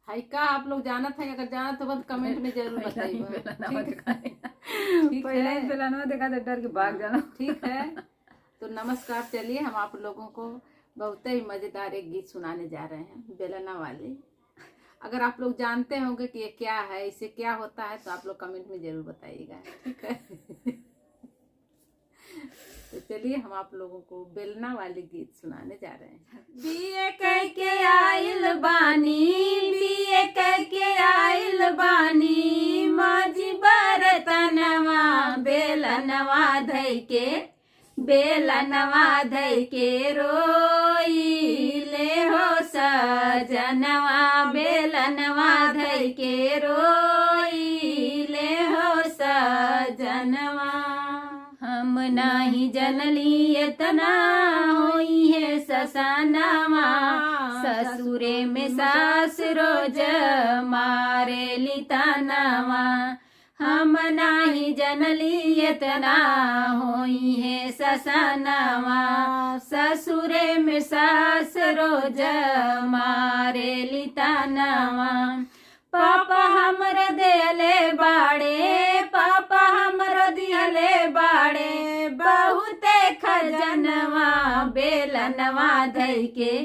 हाई का आप लोग जानत है, अगर जानत हो तो कमेंट में जरूर बताइए। पहले ही बेलनवा देखा तो डर के भाग जाना। ठीक है, तो नमस्कार। चलिए हम आप लोगों को बहुत ही मजेदार एक गीत सुनाने जा रहे हैं, बेलना वाले। अगर आप लोग जानते होंगे कि ये क्या है, इससे क्या होता है, तो आप लोग कमेंट में जरूर बताइएगा। ठीक है। तो चलिए हम आप लोगों को बेलना वाले गीत सुनाने जा रहे हैं। बीए कह के आइल बानी, बीए कह के आइल बानी, माजी बरतनवा बेलनवा धई के, बेलनवा धई के रोई ले हो सजनवा, बेलनवा धई के रोई ले हो सजनवा। हम नाही जनली इतना होई है ससनवा, ससुरे में सास रोज मारे लितनवा। हम नाही जनली इतना होई है ससनवा, ससुरे में सास रोज मारे लितनवा। पापा हमर देले बाड़े, पापा हमर दिहले बाड़े, बहुते खजनवा बेलनवा धई के,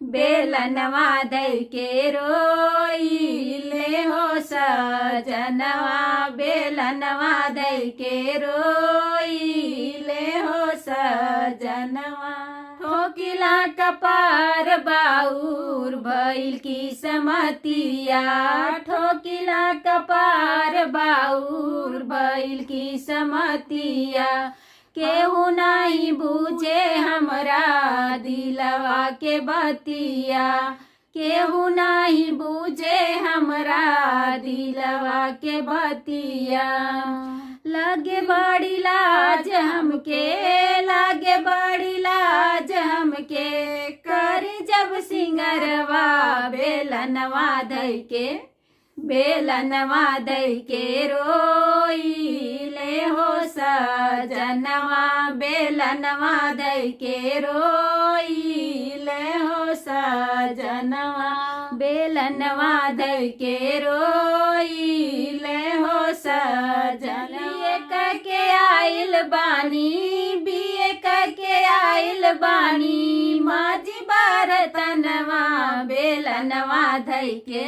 बेलनवा धई के रोई ले हो सजनवा, बेलनवा धई के रोई ले हो सजनवा। ठोकिला कपार बाउर भइल की समतिया, ठोकिला कपार बाउर भइल की समतिया। केहू नहीं बूझे हमरा दिलवा के बतिया, केहू नहीं बूझे हमरा दिलवा के बतिया। लागे बड़ी लाज हमके, लागे बड़ी लाज हमके, करी जब सिंगरवा बेलनवा धई के, बेलनवा धई के रोई ले हो सजनवा, बेलनवा धई के रोई ले हो सजनवा, बेलनवा धई के रोई ले हो सजनवा। बीए कह के आइल बानी, बीए कह के आइल बानी, माजी बरतनवा बेलनवा धई के,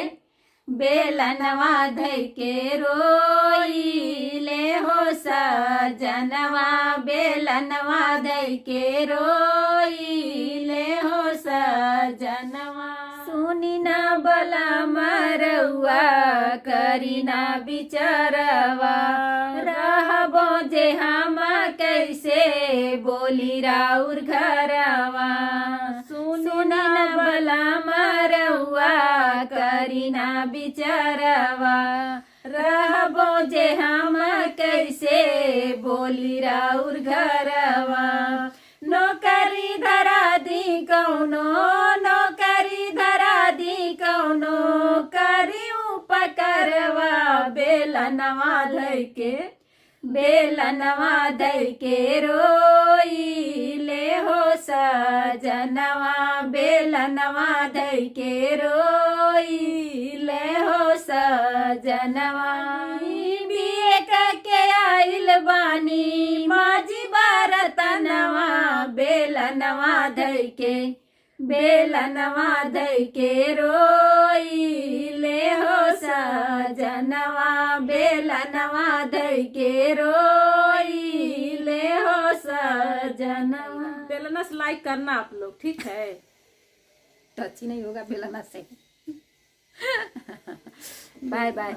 बेलनवा धई के रोई ले हो सजनवा, बेलनवा धई के रोई ले हो सजनवा। सुनी ना बला मरउआ करी ना बिचरवा, रहबो जे हम कैसे बोली राउर घरवा। सुनी ना बला मरउआ करी ना बिचरवा, रहबो जे हम कैसे बोली राउर घरवा। नौकरी धरा दी कौनो, नौकरी धरा दी कौनो, करी उपकरवा बेलनवा धई के, बेलनवा धई के रोई ले हो सजनवा, बेलनवा धई के रोई ले हो सजनवा। बीए कह के आइल बानी, माजी बरतनवा बेलनवा धई के, बेलनवा धई के रोई ले हो सजनवा, बेलनवा धई के रोई ले हो सजनवा। बेलना से लाइक करना आप लोग, ठीक है। टच ही नहीं होगा बेलना से। Bye by.